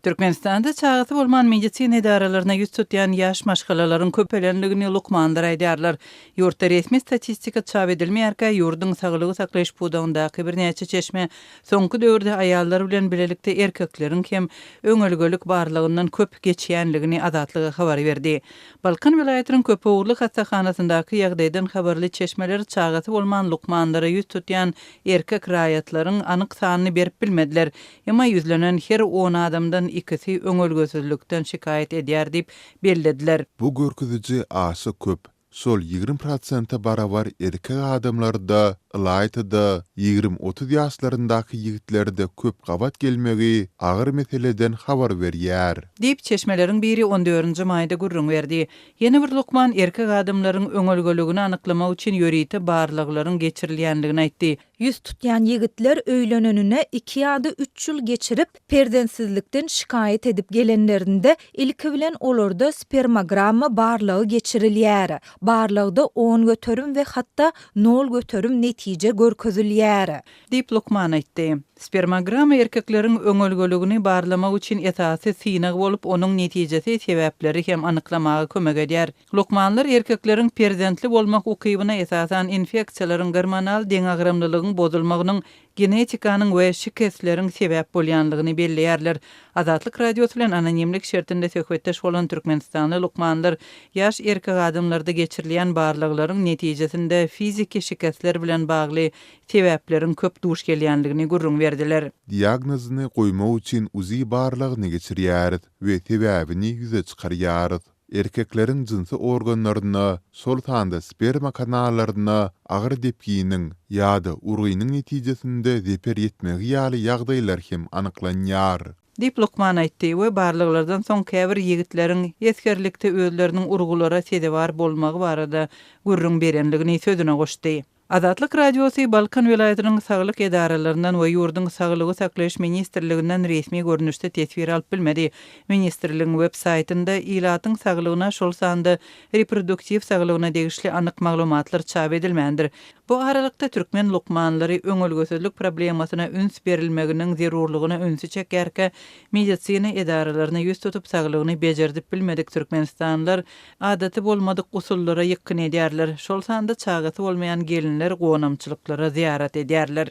Türkmenistanda çağatı bolman medisina idaralaryna ýüz tutýan ýaş maşgalalaryň köpelenligini lukmandyr aýdýarlar. Ýurtda resmi statistika çap edilmeýärkä, ýurdun saglygy saklaýyş budagyňdaky birnäçe çeşme soňky döwürde aýallar bilen bilelikde erkekleriň hem öňölgölük barlygyndan köp geçýänligini Azatlyga habar berdi. Balkan vilayatynyň Köpöwurly hastahanasyndaky ýagdaýdan habarly çeşmeler çağatı bolman lukmandyra ýüz tutýan erkek raýatlaryň anyk sanyny berip bilmediler. Ema ýüzlenen her 10 adamdan ikisi öňölgösüzlükden şikayet edýär diýip bellediler. Bu görkeziji aşy köp. Sol 20% barabar erkek adamlarda, ılaytada 20-30 ýaşlaryndaky ýigitlerde köp gabat gelmegi agyr meseleden habar berýär. Diýip çeşmeleriň biri 14-nji maýda gurrun berdi. Ýene bir lukman erkek adamlaryň öňölgölügini anyklamak üçin ýörite barlyklaryň geçirilýänligini aýtdy. Yüz tutyan yigitler öýlenenine 2 ýa-da 3 ýyl geçirip perdensizlikden şikayet edip gelenlerinde ilki bilen olarda spermogramma barlygy geçirilýär. Barlygda 10 götörüm we hatda 0 götörüm netije görkezilýär. Diýip lukman aýtdy. Spermogramma erkekleriň öňölgölügini barlamak üçin esasy synagy bolup, onuň netijesi sebäpleri hem anyklamagy kömek edýär. Lukmanlar erkekleriň perzentli bolmak ukybyna esasan infeksiýalaryň gormonal deňagramlylygyň bozulmagynyň genetikanyň we şikesleriň sebäp bolýanlygyny belleýärler. Azatlyk radiosu bilen anonimlik şertinde söhbetdeş bolan Türkmenistanly lukmanlar ýaş erkek adamlarda geçirilýän barlyklaryň netijesinde fiziki şikesler bilen bagly sebäplerin köp duş gelýänligini gurrun berdiler. Diagnozyny goýmak üçin uzi barlygyny geçirýär we sebäbini ýüze çykarýar. Erkekleriň jinsy organlaryna, sol tanda sperma kanallaryna agyr depkiniň ýa-da urgynyň netijesinde zeper ýetmegi ýaly ýagdaýlar hem anyklanýar. Diýip lukman aýtdy we barlyklardan soň käbir ýigitleriň eskerlikde özleriniň urgulara sedebar bolmagy barada gurrun berenligini sözüne goşdy. Azatlyk radiosu Balkan vilayatynyň saglyk edaralarinden we ýurdun saglygy saklaýyş ministrliginden resmi görnüşde tesbir alyp bilmedi. Ministrligiň web saýtynda ilatyň saglygyna şol sanda reproduktiv saglygyna degişli anyk maglumatlar çap edilmändir. Bu aralykda türkmen lukmanlary öňölgösüzlük problemasyna üns berilmeginiň zerurlygyna ünsü çekärkä medisina edaralaryna ýüz tutup saglygyny bejerdip bilmedik türkmenistanlylar adaty bolmadyk usullara ýykyn edýärler. Şol sanda çagaty bolmaýan gelinler gonamçylyklara ziyaret edýärler.